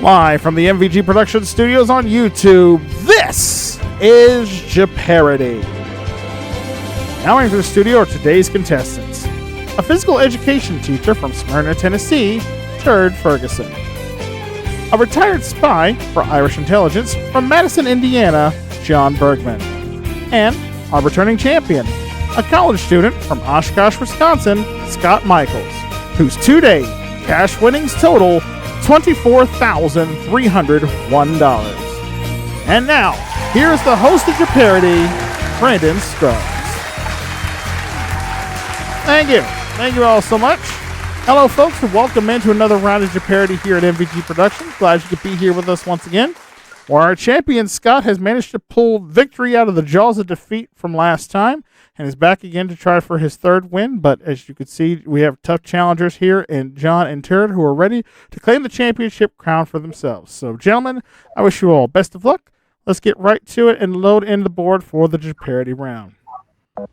Live from the MVG Production Studios on YouTube, this is Jeopardy! Now entering the studio are today's contestants. A physical education teacher from Smyrna, Tennessee, Turd Ferguson. A retired spy for Irish intelligence from Madison, Indiana, John Bergman. And our returning champion, a college student from Oshkosh, Wisconsin, Scott Michels, whose two-day cash winnings total $24,301. And now, here's the host of Jeopardy, Brandon Scruggs. Thank you. Thank you all so much. Hello, folks, and welcome into another round of Jeopardy here at MVG Productions. Glad you could be here with us once again. Where our champion, Scott, has managed to pull victory out of the jaws of defeat from last time and is back again to try for his third win. But as you can see, we have tough challengers here in John and Turd who are ready to claim the championship crown for themselves. So, gentlemen, I wish you all best of luck. Let's get right to it and load in the board for the Jeopardy round. Of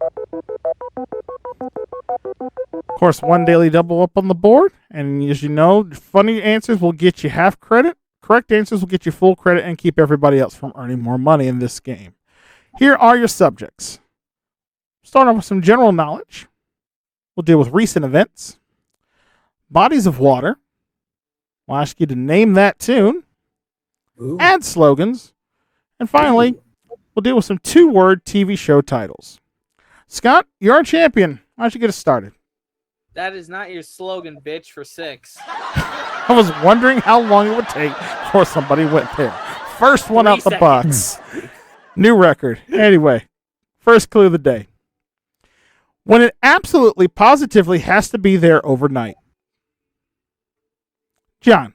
course, one daily double up on the board. And as you know, funny answers will get you half credit. Correct answers will get you full credit and keep everybody else from earning more money in this game. Here are your subjects. Start off with some general knowledge. We'll deal with recent events. Bodies of water. We'll ask you to name that tune. Ooh. Add slogans. And finally, we'll deal with some two-word TV show titles. Scott, you're our champion. Why don't you get us started? That is not your slogan, bitch, for 6. I was wondering how long it would take before somebody went there. First one 3 out the seconds. box. New record. Anyway, first clue of the day. When it absolutely, positively has to be there overnight. John.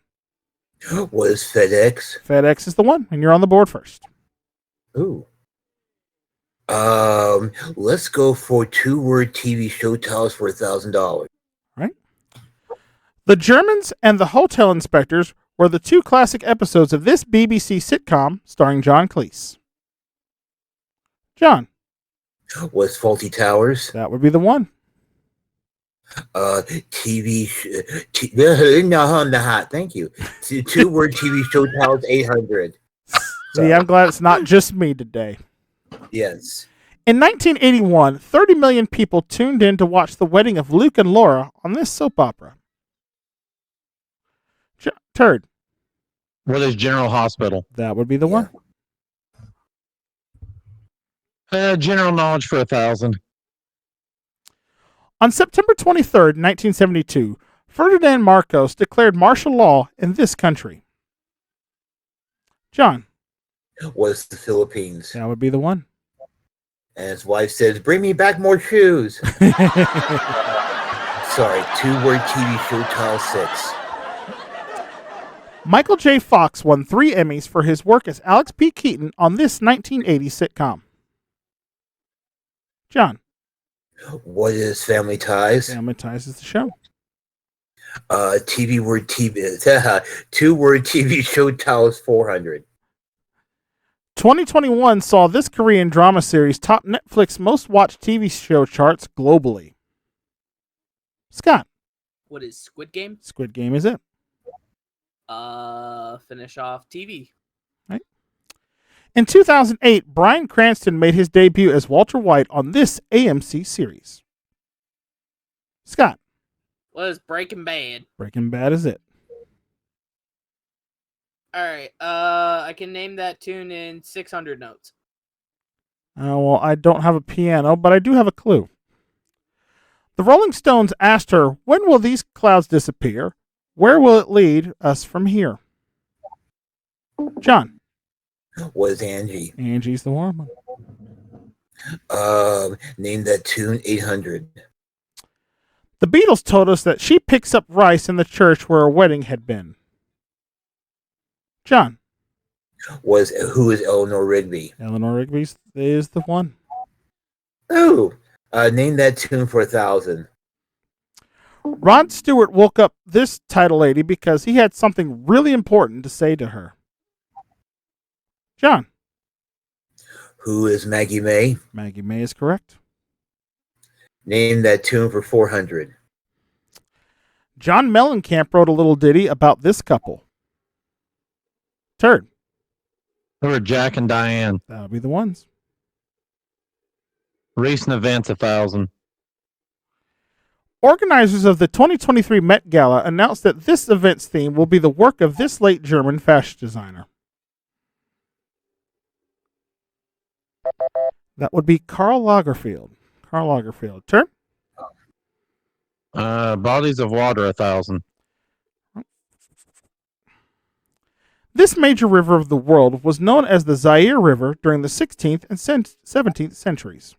Was FedEx? FedEx is the one, and you're on the board first. Ooh. Let's go for two-word TV show titles for $1,000. Right. The Germans and the Hotel Inspectors were the two classic episodes of this BBC sitcom starring John Cleese. John. Was Faulty Towers? That would be the one. No, thank you. Two-word TV show titles, 800. See, I'm glad it's not just me today. Yes. In 1981, 30 million people tuned in to watch the wedding of Luke and Laura on this soap opera. Turd. Brothers General Hospital. That would be the one. General knowledge for 1,000. On September 23rd, 1972, Ferdinand Marcos declared martial law in this country. John. Was the Philippines. That would be the one. And his wife says, bring me back more shoes. Sorry, two-word TV show tile 6. Michael J. Fox won 3 Emmys for his work as Alex P. Keaton on this 1980 sitcom. John. What is Family Ties? Family Ties is the show. Two-word TV show tiles 400. 2021 saw this Korean drama series top Netflix most watched TV show charts globally. Scott. What is Squid Game? Squid Game is it. Finish off TV. Right. In 2008, Bryan Cranston made his debut as Walter White on this AMC series. Scott. What is Breaking Bad? Breaking Bad is it. All right. I can name that tune in 600 notes. Well, I don't have a piano, but I do have a clue. The Rolling Stones asked her, when will these clouds disappear? Where will it lead us from here? John. Was Angie. Angie's the one. Name that tune, 800. The Beatles told us that she picks up rice in the church where a wedding had been. John. Who is Eleanor Rigby? Eleanor Rigby is the one. Oh, name that tune for 1,000. Rod Stewart woke up this title lady because he had something really important to say to her. John. Who is Maggie May? Maggie May is correct. Name that tune for 400. John Mellencamp wrote a little ditty about this couple. Turd. Who are Jack and Diane? That'll be the ones. Recent events, 1,000. Organizers of the 2023 Met Gala announced that this event's theme will be the work of this late German fashion designer. That would be Karl Lagerfeld. Karl Lagerfeld. Turn. Bodies of water, 1,000. This major river of the world was known as the Zaire River during the 16th and 17th centuries.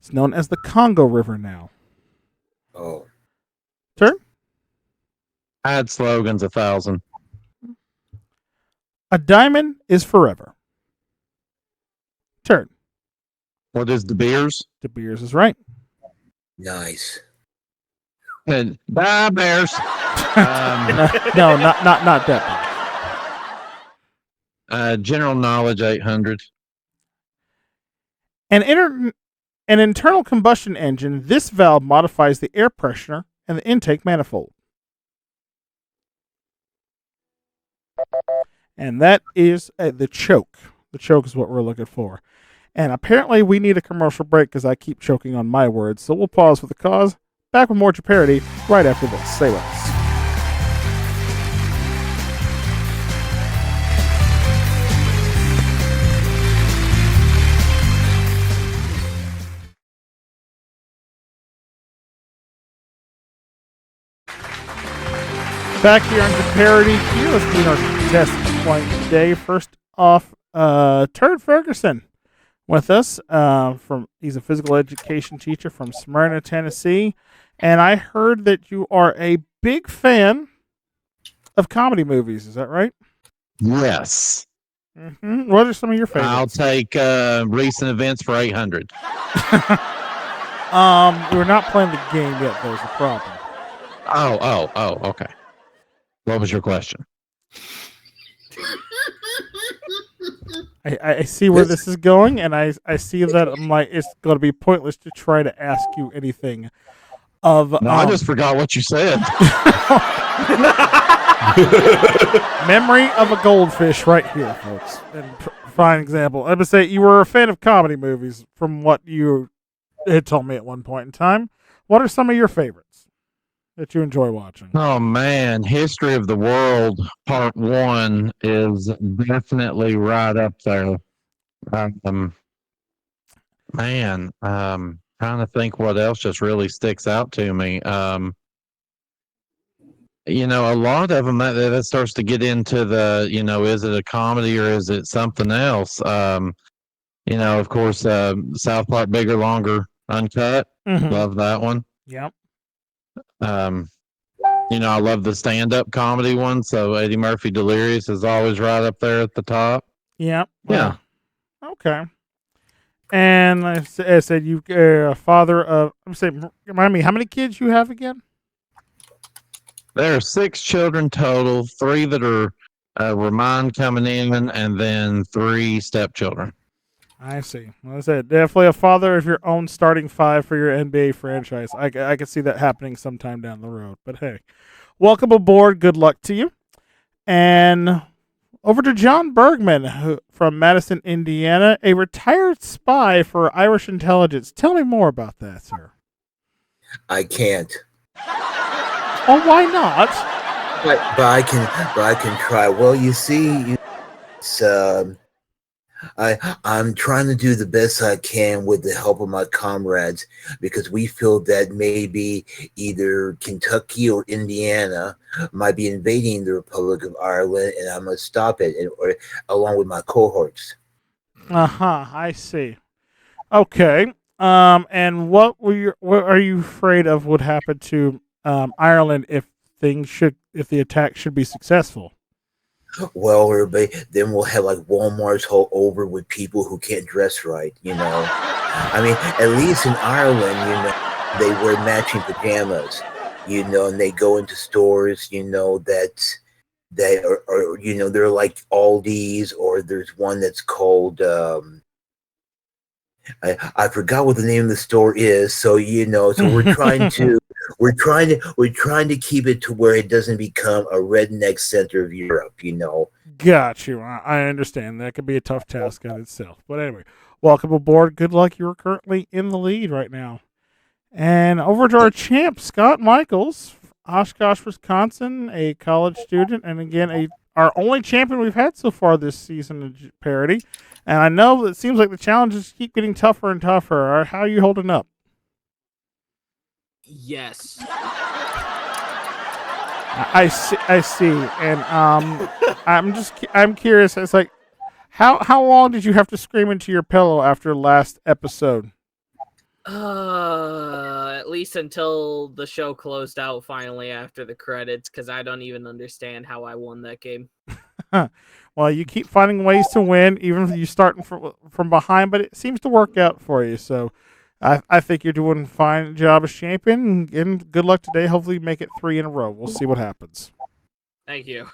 It's known as the Congo River now. Oh. Turn. Ad slogans, 1,000. A diamond is forever. Turn. What is De Beers? De Beers is right. Nice. And bye, Bears. No, not that. General knowledge, 800. An internal combustion engine, this valve modifies the air pressure and the intake manifold. And that is the choke. The choke is what we're looking for. And apparently we need a commercial break because I keep choking on my words. So we'll pause for the cause. Back with more Jeopardy right after this. Stay with us. Back here on Jeopardy, here let's meet our contestant playing today. First off, Turd Ferguson with us. He's a physical education teacher from Smyrna, Tennessee, and I heard that you are a big fan of comedy movies. Is that right? Yes. Mm-hmm. What are some of your favorites? I'll take recent events for 800. We're not playing the game yet. There's a problem. Oh, okay. What was your question? I see where this is going, and I see that I'm like, it's going to be pointless to try to ask you anything of. No, I just forgot what you said. Memory of a goldfish right here, folks. And fine example. I would say you were a fan of comedy movies from what you had told me at one point in time. What are some of your favorites that you enjoy watching? Oh man, History of the World Part 1 is definitely right up there. Trying to think what else just really sticks out to me. A lot of them that starts to get into the, is it a comedy or is it something else? Of course, South Park, Bigger, Longer, Uncut. Mm-hmm. Love that one. Yep. I love the stand-up comedy one. So Eddie Murphy Delirious is always right up there at the top. Yep. Yeah. Okay. And I said you a father of. I'm saying, remind me, how many kids you have again? There are 6 children total, 3 that are were mine coming in, and then 3 stepchildren. I see. Well, I said definitely a father of your own starting 5 for your NBA franchise. I can see that happening sometime down the road. But hey, welcome aboard. Good luck to you. And over to John Bergman from Madison, Indiana, a retired spy for Irish intelligence. Tell me more about that, sir. I can't. Oh, why not? But I can try. Well, you see, it's, I'm trying to do the best I can with the help of my comrades because we feel that maybe either Kentucky or Indiana might be invading the Republic of Ireland, and I must stop it, or along with my cohorts. I see. Okay. And what are you afraid of would happen to Ireland if the attack should be successful? Well, everybody, then we'll have like Walmart's all over with people who can't dress right, I mean, at least in Ireland, they wear matching pajamas, and they go into stores, that they are they're like Aldi's, or there's one that's called, I forgot what the name of the store is. So, so we're trying to we're trying to keep it to where it doesn't become a redneck center of Europe. Got you. I understand. That could be a tough task in itself. But anyway, welcome aboard. Good luck. You're currently in the lead right now. And over to our champ, Scott Michels, Oshkosh, Wisconsin, a college student, and again, our only champion we've had so far this season of Jeopardy. And I know it seems like the challenges keep getting tougher and tougher. How are you holding up? Yes. I see, and I'm curious. It's like, how long did you have to scream into your pillow after last episode? At least until the show closed out finally after the credits, because I don't even understand how I won that game. Well, you keep finding ways to win, even if you start from behind, but it seems to work out for you. So I think you're doing a fine job as champion, and good luck today. Hopefully you make it 3 in a row. We'll see what happens. Thank you.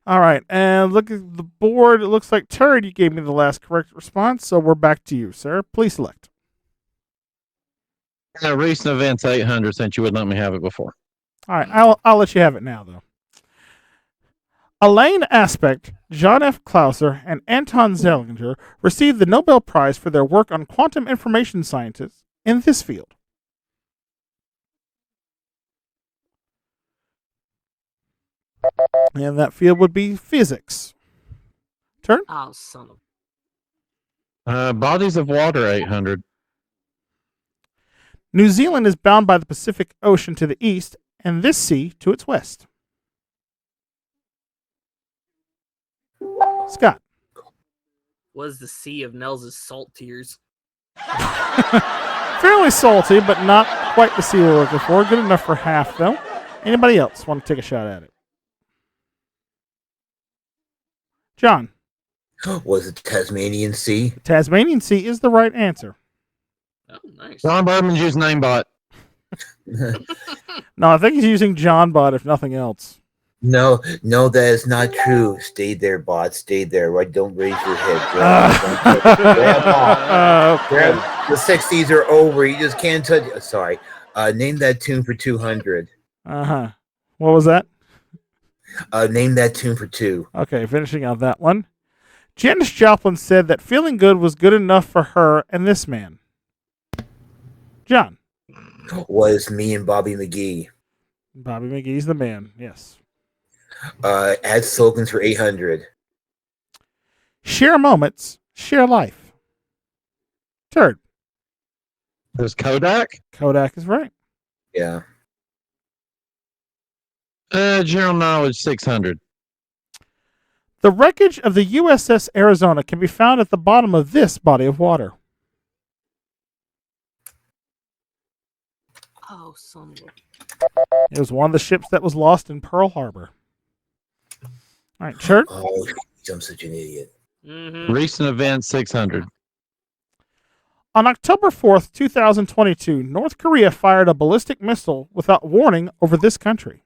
All right, and look at the board. It looks like Turd, you gave me the last correct response, so we're back to you, sir. Please select. Recent events 800 since you wouldn't let me have it before. All right, I'll let you have it now, though. Elaine Aspect, John F. Clauser, and Anton Zeilinger received the Nobel Prize for their work on quantum information sciences in this field. And that field would be physics. Turn. Oh, son of... Bodies of water 800. New Zealand is bound by the Pacific Ocean to the east and this sea to its west. Scott. Was the sea of Nels' salt tears? Fairly salty, but not quite the sea we're looking for. Good enough for half, though. Anybody else want to take a shot at it? John. Was it Tasmanian Sea? The Tasmanian Sea is the right answer. Oh, nice. John Berman's using namebot. No, I think he's using John Bot, if nothing else. No, that is not true. Stay there, bot. Stay there. Right? Don't raise your head. Grab. The 60s are over. You just can't touch. Sorry. Name that tune for 200. Uh-huh. What was that? Name that tune for 2. Okay, finishing out that one. Janis Joplin said that feeling good was good enough for her and this man. John. Was Me and Bobby McGee. Bobby McGee's the man, yes. Add slogans for 800. Share moments, share life. Turd. There's Kodak. Kodak is right. Yeah. General knowledge 600. The wreckage of the USS Arizona can be found at the bottom of this body of water. Oh, son of a... It was one of the ships that was lost in Pearl Harbor. All right, Chert. Oh, I'm such an idiot. Mm-hmm. Recent events 600. On October 4th, 2022, North Korea fired a ballistic missile without warning over this country.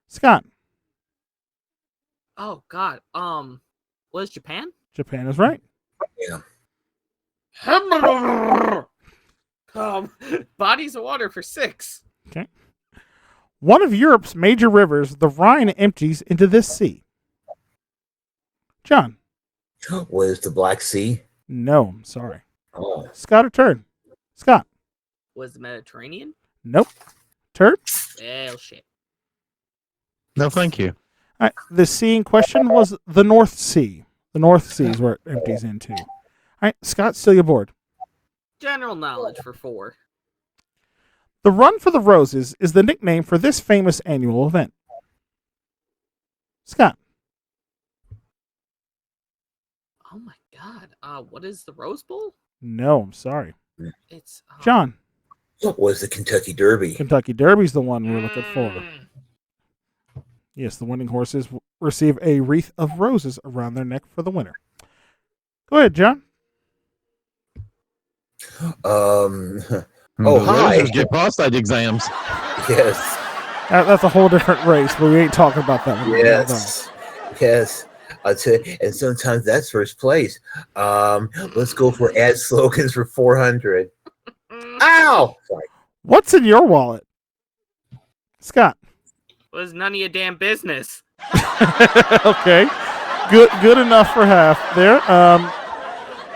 Scott. Oh, God. Was Japan? Japan is right. Yeah. Bodies of water for 6. Okay. One of Europe's major rivers, the Rhine, empties into this sea. John. Was the Black Sea? No, I'm sorry. Oh. Scott or Turd? Scott. Was the Mediterranean? Nope. Turd? Well, shit. No, thank you. All right. The sea in question was the North Sea. The North Sea is where it empties into. All right, Scott, still your board. General knowledge for 4. The Run for the Roses is the nickname for this famous annual event. Scott. Oh my God. What is the Rose Bowl? No, I'm sorry. It's John. Was the Kentucky Derby? Kentucky Derby's the one we're looking for. Yes, the winning horses receive a wreath of roses around their neck for the winner. Go ahead, John. Oh, hi. Losers get prostate exams. Yes. That's a whole different race, but we ain't talking about that one. Yes. Yes. I'll tell you, and sometimes that's first place. Let's go for ad slogans for 400. Ow! Sorry. What's in your wallet? Scott. Was none of your damn business. Okay. Good enough for half there.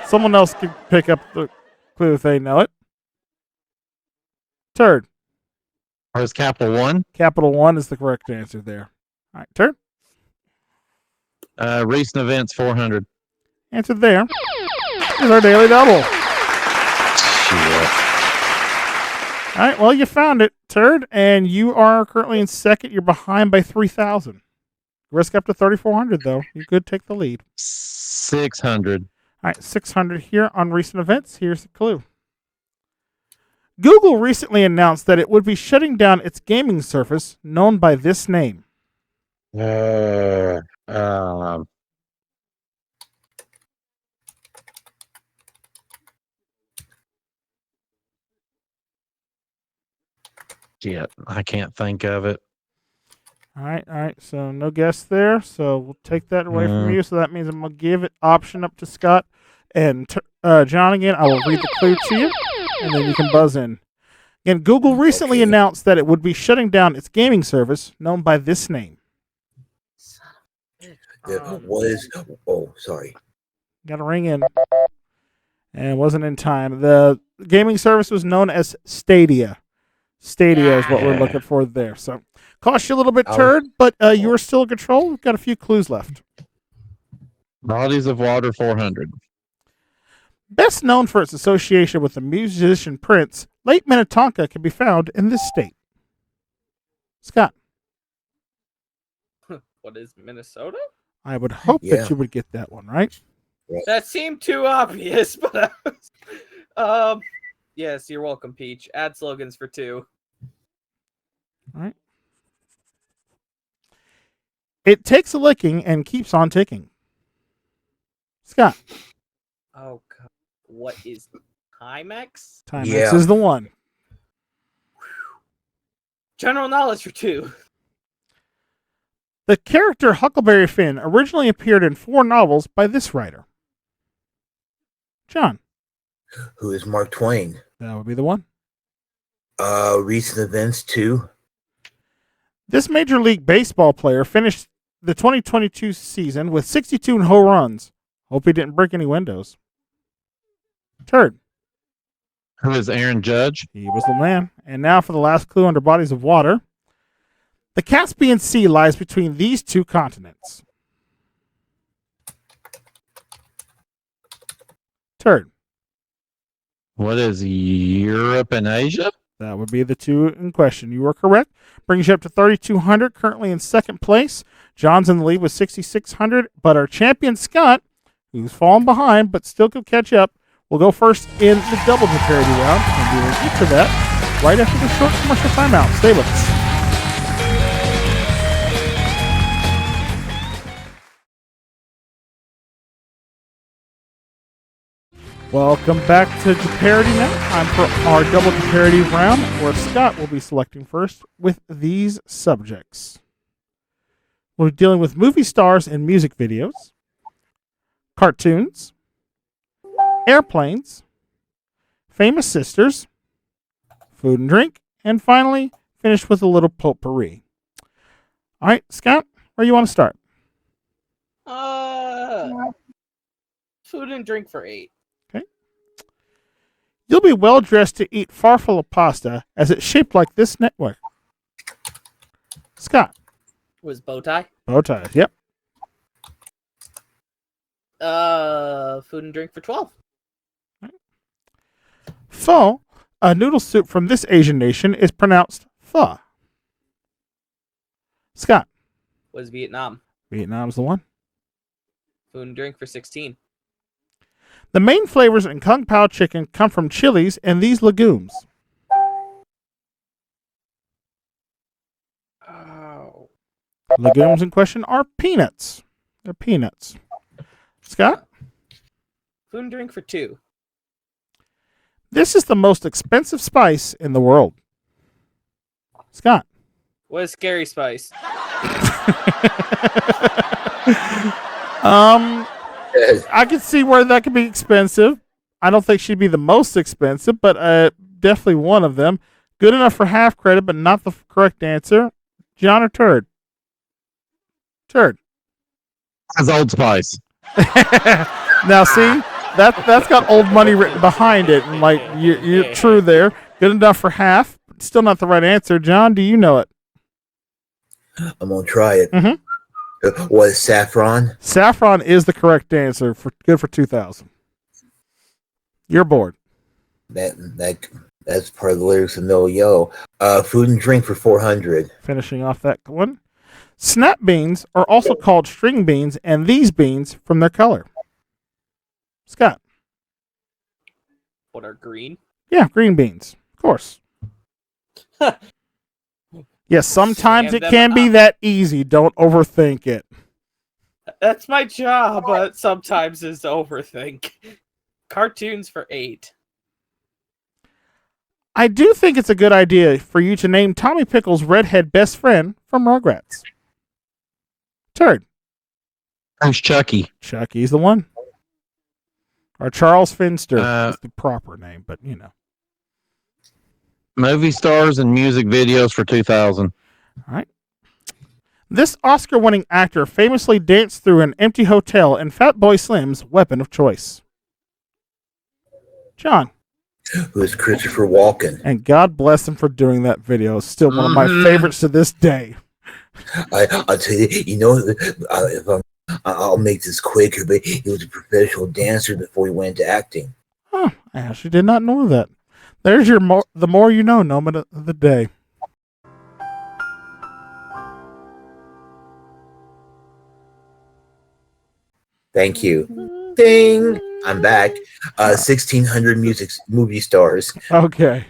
Someone else can pick up the clue if they know it. Turd. Or is Capital One? Capital One is the correct answer there. All right, Turd. Recent events 400. Answer there is our daily double. Shit. All right, well, you found it, Turd, and you are currently in second. You're behind by 3,000. Risk up to 3,400, though. You could take the lead. 600. All right, 600 here on recent events. Here's the clue. Google recently announced that it would be shutting down its gaming service known by this name. Shit, I can't think of it. All right. So no guess there. So we'll take that away from you. So that means I'm going to give it option up to Scott and John again. I will read the clue to you, and then you can buzz in. Again, Google recently announced that it would be shutting down its gaming service known by this name. Sorry. Got to ring in. And it wasn't in time. The gaming service was known as Stadia. Stadia is what we're looking for there. So, cost you a little bit, Turd, but you are still in control. We've got a few clues left. Bodies of Water 400. Best known for its association with the musician Prince, Lake Minnetonka can be found in this state. Scott. What is Minnesota? I would hope that you would get that one, right? That seemed too obvious, but I was, yes, you're welcome, Peach. Add slogans for 2. All right. It takes a licking and keeps on ticking. Scott. Oh, God. What is Timex? Timex is the one. General knowledge for 2. The character Huckleberry Finn originally appeared in 4 novels by this writer. John. Who is Mark Twain? That would be the one. Recent events 2. This Major League Baseball player finished the 2022 season with 62 home runs. Hope he didn't break any windows. Turd. Who is Aaron Judge? He was the man. And now for the last clue under bodies of water. The Caspian Sea lies between these 2 continents. Turd. What is Europe and Asia? That would be the 2 in question. You are correct. Brings you up to 3,200, currently in second place. John's in the lead with 6,600, but our champion, Scott, who's fallen behind but still could catch up, will go first in the double Jeopardy round, and we will get to that right after the short commercial timeout. Stay with us. Welcome back to Jeopardy now. Time for our double Jeopardy round, where Scott will be selecting first with these subjects. We're dealing with movie stars and music videos, cartoons, airplanes, famous sisters, food and drink, and finally finish with a little potpourri. All right, Scott, where you want to start? Food and drink for 8. You'll be well dressed to eat farfalle pasta as it's shaped like this network. Scott. Was bow tie? Bow tie, yep. Food and drink for 12. Pho, a noodle soup from this Asian nation, is pronounced pho. Scott. Was Vietnam? Vietnam's the one. Food and drink for 16. The main flavors in Kung Pao chicken come from chilies and these legumes. Oh. Legumes in question are peanuts. They're peanuts. Scott? Food and drink for 2. This is the most expensive spice in the world. Scott? What is scary spice? I could see where that could be expensive. I don't think she'd be the most expensive, but definitely one of them. Good enough for half credit, but not the correct answer. John or Turd? Turd. That's Old Spice. Now, see, that's got old money written behind it, and like you're true there. Good enough for half, but still not the right answer. John, do you know it? I'm gonna try it. Mm-hmm. What is saffron? Saffron is the correct answer. Good for 2,000. You're bored. That's part of the lyrics of No Yo. Food and drink for 400. Finishing off that one. Snap beans are also called string beans, and these beans from their color. Scott. What are green? Yeah, green beans. Of course. Yes, sometimes Stand it can be that easy. Don't overthink it. That's my job, but sometimes it's overthink. Cartoons for 8. I do think it's a good idea for you to name Tommy Pickles' redhead best friend from Rugrats. Turd. Who's Chucky? Chucky's the one. Or Charles Finster is the proper name, but you know. Movie stars and music videos for 2,000. All right. This Oscar-winning actor famously danced through an empty hotel in Fatboy Slim's weapon of choice. John. Who is Christopher Walken? And God bless him for doing that video. It's still one of my favorites to this day. I'll tell you, I'll make this quicker, but he was a professional dancer before he went into acting. Oh, I actually did not know that. There's your the more you know moment of the day. Thank you. Ding! I'm back. 1,600 movie stars. Okay.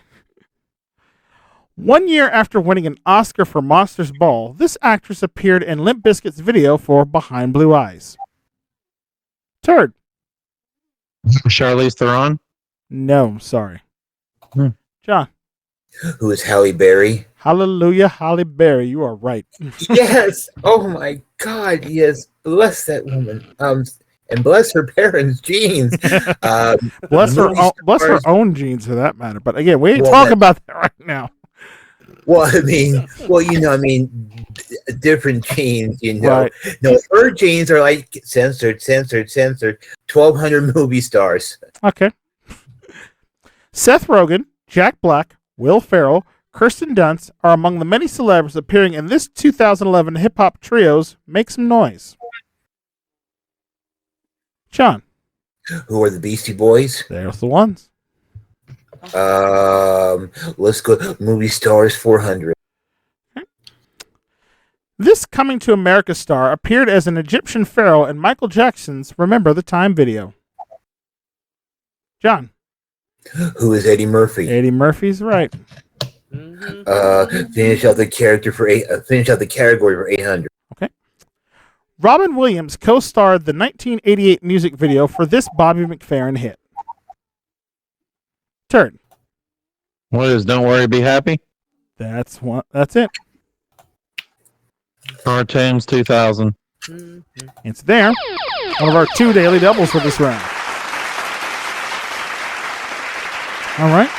1 year after winning an Oscar for Monsters Ball, this actress appeared in Limp Bizkit's video for Behind Blue Eyes. Turd. Charlize Theron? No, sorry. John. Who is Halle Berry? Hallelujah, Halle Berry. You are right. Yes. Oh my God. Yes. Bless that woman. And bless her parents' genes. Bless her own genes for that matter. But again, we ain't talking about that right now. Well, different genes, Right. No, her genes are like censored. 1,200 movie stars. Okay. Seth Rogen, Jack Black, Will Ferrell, Kirsten Dunst are among the many celebs appearing in this 2011 hip-hop trio's Make Some Noise. John. Who are the Beastie Boys? There's the ones. Let's go. Movie stars 400. This Coming to America star appeared as an Egyptian pharaoh in Michael Jackson's Remember the Time video. John. Who is Eddie Murphy? Eddie Murphy's right. Finish out the category for 800. Okay. Robin Williams co-starred the 1988 music video for this Bobby McFerrin hit. Turn. What is Don't Worry, Be Happy? That's it. Cartoons 2,000. It's there. One of our 2 daily doubles for this round. All right.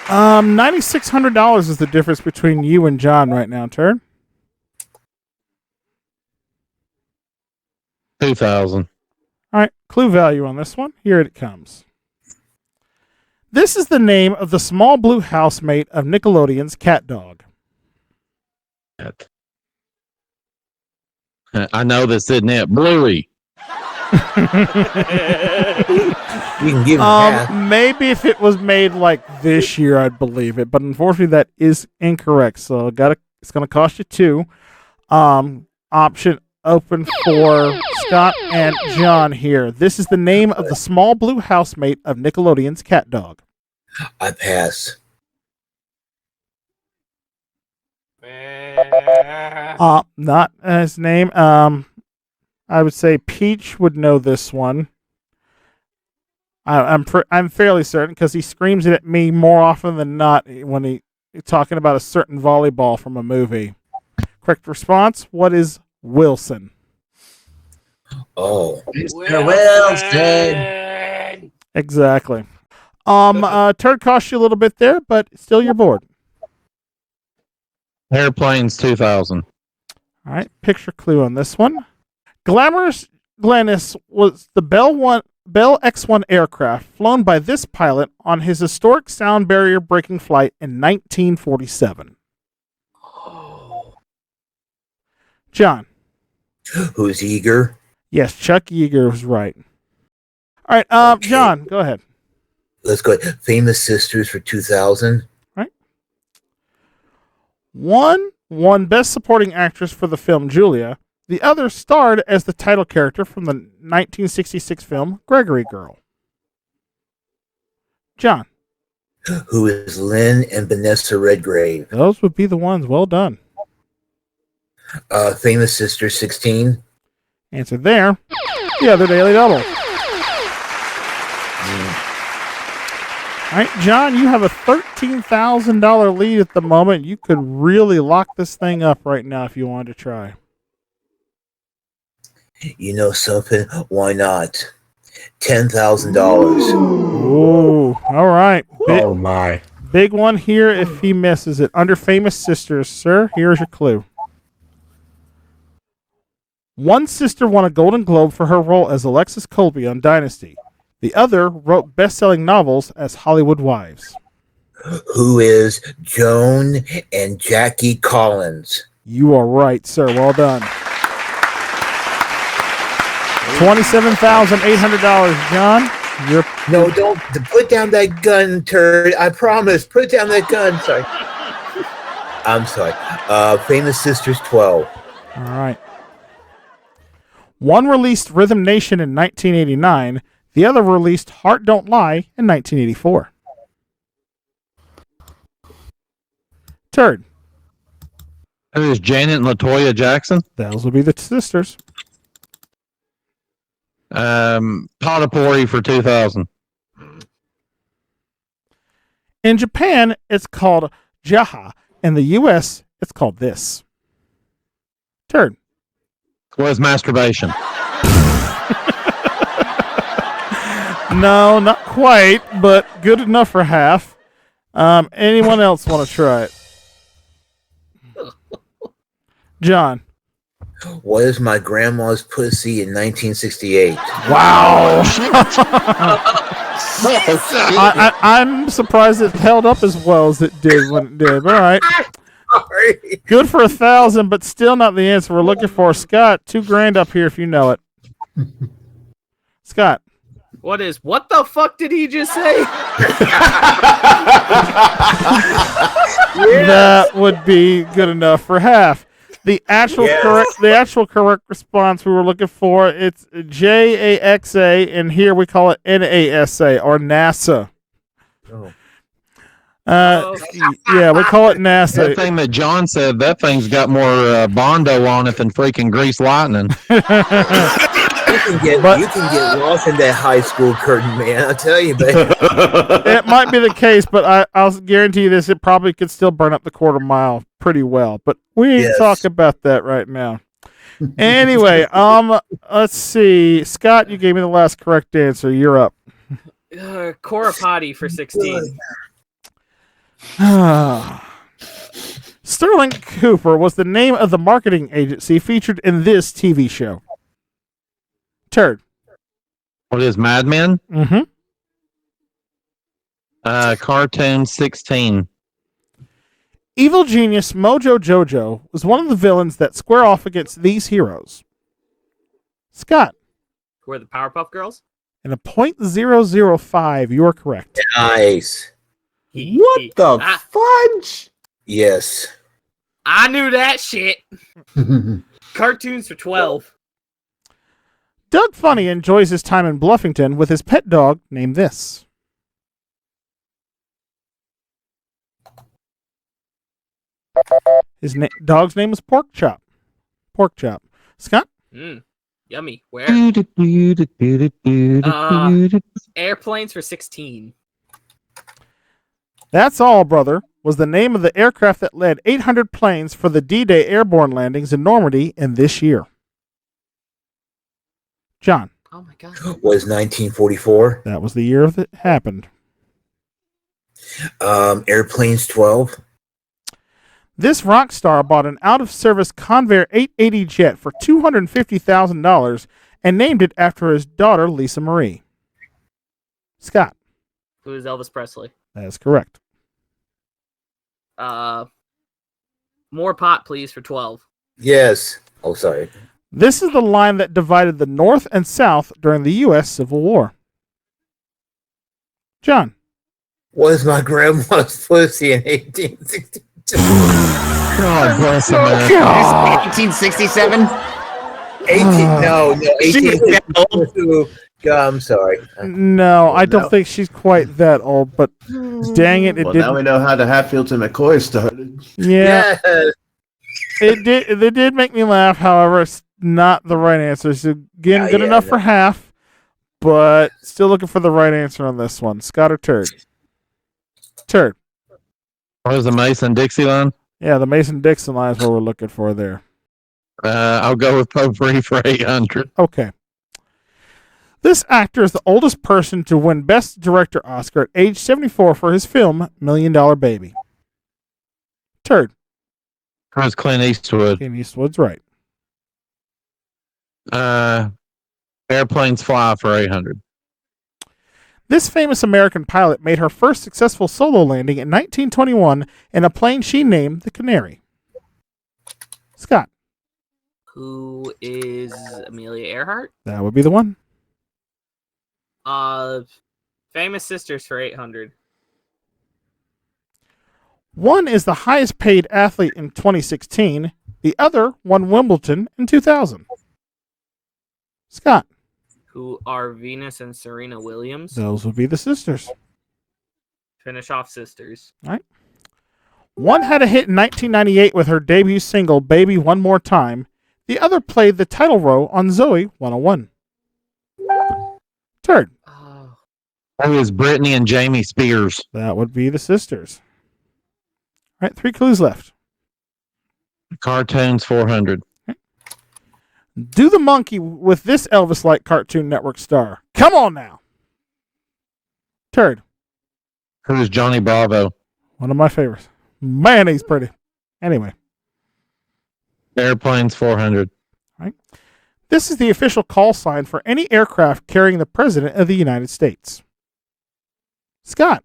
$9,600 is the difference between you and John right now, Turn. 2,000. All right. Clue value on this one. Here it comes. This is the name of the small blue housemate of Nickelodeon's Cat Dog. I know this, isn't it? Bluey. You can give him half. Maybe if it was made like this year, I'd believe it. But unfortunately, that is incorrect. So it's gonna cost you 2. Option open for Scott and John here. This is the name of the small blue housemate of Nickelodeon's Cat Dog. I pass. Not his name. I would say Peach would know this one. I'm fairly certain because he screams it at me more often than not when he's talking about a certain volleyball from a movie. Correct response. What is Wilson? Oh, Mr. Wilson. Exactly. Turd cost you a little bit there, but still you're bored. Airplanes 2000. All right, picture clue on this one. Glamorous Glennis was the Bell X1 aircraft flown by this pilot on his historic sound barrier breaking flight in 1947. John. Who's eager? Yes, Chuck Yeager was right. All right, Okay. John, go ahead. Let's go. Famous Sisters for 2000. Right. One won Best Supporting Actress for the film Julia. The other starred as the title character from the 1966 film Gregory Girl. John. Who is Lynn and Vanessa Redgrave? Those would be the ones. Well done. Famous Sisters 16. Answer there. The other Daily Double. All right, John, you have a $13,000 lead at the moment. You could really lock this thing up right now if you wanted to try. You know something? Why not? $10,000. Ooh, all right. Oh my. Big one here if he misses it. Under Famous Sisters, sir, here's your clue. One sister won a Golden Globe for her role as Alexis Colby on Dynasty. The other wrote best-selling novels as Hollywood Wives. Who is Joan and Jackie Collins? You are right, sir. Well done. $27,800, John. No, don't put down that gun, turd. I promise. Put down that gun. Sorry. I'm sorry. Famous Sisters 12. All right. One released Rhythm Nation in 1989. The other released Heart Don't Lie in 1984. Turd. Who is Janet and LaToya Jackson? Those will be the sisters. Potapori for 2000. In Japan, it's called Jaha. In the U.S., it's called this. Turd. Was masturbation. No, not quite, but good enough for half. Anyone else want to try it? John. What is my grandma's pussy in 1968? Wow. I'm surprised it held up as well as it did when it did. All right. Sorry. Good for 1,000, but still not the answer we're looking for. Scott, $2,000 up here if you know it. Scott. What the fuck did he just say? That would be good enough for half. The actual correct response we were looking for, it's JAXA, and here we call it NASA or NASA. Oh. Yeah, we call it NASA. That thing that John said, that thing's got more Bondo on it than freaking Grease Lightning. You can get lost in that high school curtain, man. I'll tell you, baby. It might be the case, but I'll guarantee you this: it probably could still burn up the quarter mile pretty well. But we ain't talking about that right now. Anyway, let's see. Scott, you gave me the last correct answer. You're up. Corapati for 16. Sterling Cooper was the name of the marketing agency featured in this TV show. Turd. What is Mad Men? Mm-hmm. Cartoon 16. Evil genius Mojo Jojo was one of the villains that square off against these heroes. Scott. Who are the Powerpuff Girls? And a .005, you are correct. Nice. What the fudge? Yes. I knew that shit. Cartoons for 12. Doug Funny enjoys his time in Bluffington with his pet dog named this. His dog's name is Pork Chop. Pork Chop. Scott? Yummy. Where? Airplanes for 16. That's All, Brother was the name of the aircraft that led 800 planes for the D-Day airborne landings in Normandy in this year. John. Oh my god. Was 1944. That was the year that happened. Airplanes 12. This rock star bought an out-of-service Convair 880 jet for $250,000 and named it after his daughter, Lisa Marie. Scott. Who is Elvis Presley? That is correct. More pot, please, for 12. Yes. Oh, sorry. This is the line that divided the North and South during the U.S. Civil War. John. Was my grandma's pussy in 1862? God bless him. 1867? 1862. I'm sorry. No, I don't think she's quite that old, but dang it, Well, now we know how the Hatfields and McCoy started. Yeah, Yes. it did make me laugh. However, it's not the right answer. So again, good enough for half, but still looking for the right answer on this one. Scott or Turd? Turd. What was the Mason-Dixie line? Yeah, the Mason-Dixon line is what we're looking for there. I'll go with Potpourri for 800. Okay. This actor is the oldest person to win Best Director Oscar at age 74 for his film $1 Million Baby. Turd. It was Clint Eastwood. Clint Eastwood's right. Airplanes Fly for 800. This famous American pilot made her first successful solo landing in 1921 in a plane she named the Canary. Scott. Who is Amelia Earhart? That would be the one. Famous Sisters for 800. One is the highest paid athlete in 2016. The other won Wimbledon in 2000. Scott. Who are Venus and Serena Williams? Those would be the sisters. Finish off Sisters. All right. One had a hit in 1998 with her debut single, Baby One More Time. The other played the title role on Zoe 101. Turd. Oh. It was Brittany and Jamie Spears. That would be the sisters. All right, 3 clues left. Cartoons 400. Do the monkey with this Elvis-like Cartoon Network star. Come on now. Turd. Who was Johnny Bravo? One of my favorites. Man, he's pretty. Anyway. Airplanes 400. All right. This is the official call sign for any aircraft carrying the President of the United States. Scott.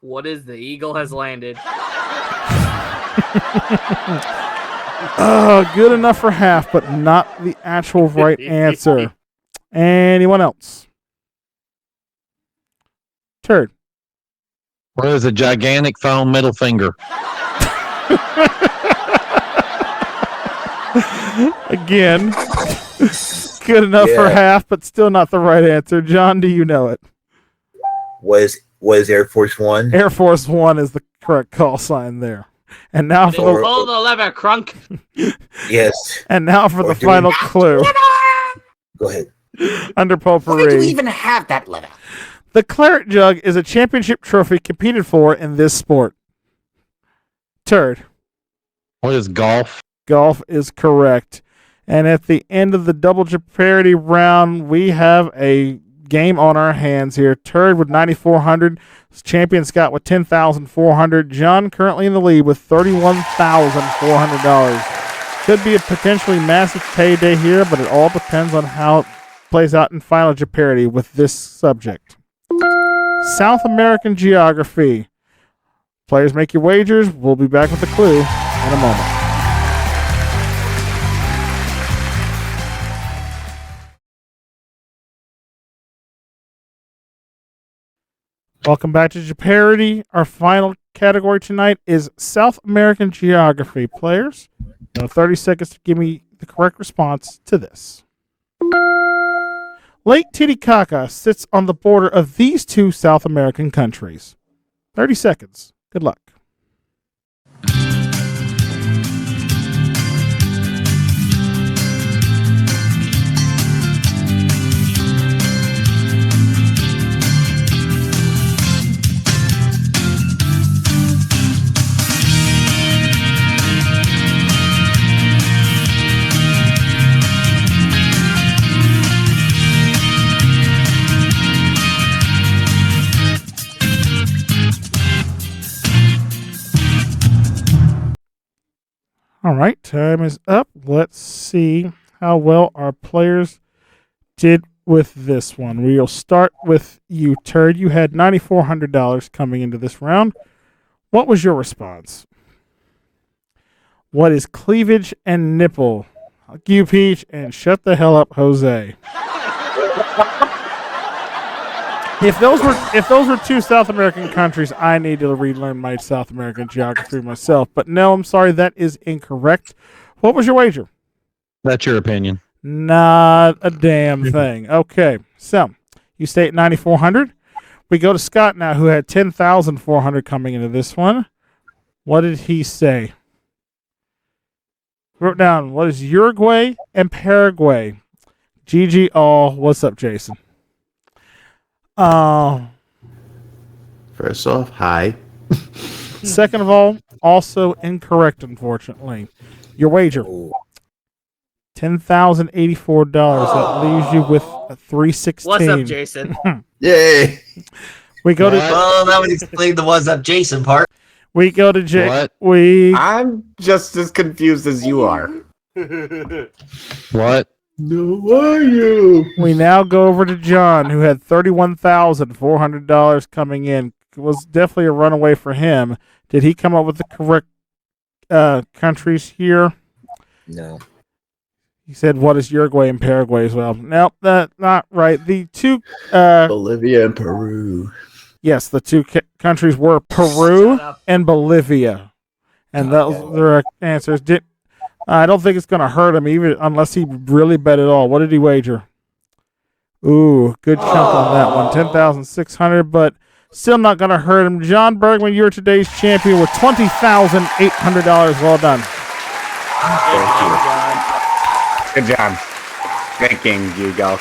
What is the Eagle has landed? Good enough for half, but not the actual right answer. Anyone else? Turd. What is a gigantic foam middle finger? Again, good enough for half, but still not the right answer. John, do you know it? Was Air Force One? Air Force One is the correct call sign there. And now for the Pull the lever, Crunk. Yes. and now for the final clue. Go ahead. Under Why do we potpourri. even have that letter? The claret jug is a championship trophy competed for in this sport. Turd. What is golf? Golf is correct. And at the end of the double Jeopardy round, we have a game on our hands here. Turd with 9,400. Champion Scott with 10,400. John currently in the lead with $31,400. Could be a potentially massive payday here, but it all depends on how it plays out in final Jeopardy with this subject. South American geography. Players, make your wagers. We'll be back with the clue in a moment. Welcome back to Jeopardy. Our final category tonight is South American geography. Players, you have 30 seconds to give me the correct response to this. Lake Titicaca sits on the border of these two South American countries. 30 seconds. Good luck. All right, time is up. Let's see how well our players did with this one. We'll start with you, Turd. You had $9,400 coming into this round. What was your response? What is cleavage and nipple? I'll give you Peach and shut the hell up, Jose. If those were two South American countries, I need to relearn my South American geography myself. But no, I'm sorry, that is incorrect. What was your wager? That's your opinion. Not a damn thing. Okay, so you stay at 9,400. We go to Scott now, who had 10,400 coming into this one. What did he say? Wrote down, what is Uruguay and Paraguay? GG all. What's up, Jason? First off, hi. Second of all, also incorrect, unfortunately. Your wager. $10,084. That leaves you with a 316. What's up, Jason? Yay! We go to Well, that would explain the "what's up, Jason" part. we go to Jake. What? I'm just as confused as you are. What? No, are you? We now go over to John, who had $31,400 coming in. It was definitely a runaway for him. Did he come up with the correct countries here? No. He said, what is Uruguay and Paraguay as well? Nope, that's not right. The two, Bolivia and Peru. yes, the two countries were Peru and Bolivia. And those are their answers. I don't think it's going to hurt him, even unless he really bet it all. What did he wager? Ooh, good chunk on that one. 10,600, but still not going to hurt him. John Bergman, you're today's champion with $20,800. Well done. Good job. Thanking you guys.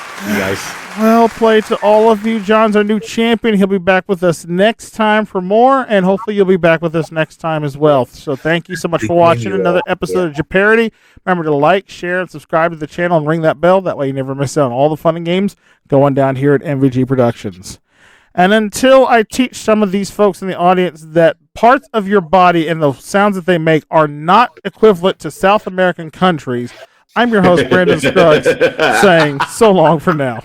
Well played to all of you. John's our new champion. He'll be back with us next time for more, and hopefully you'll be back with us next time as well. So thank you so much for watching another episode of Jeopardy. Remember to like, share, and subscribe to the channel and ring that bell. That way you never miss out on all the fun and games going down here at MVG Productions. And until I teach some of these folks in the audience that parts of your body and the sounds that they make are not equivalent to South American countries, I'm your host, Brandon Scruggs, saying so long for now.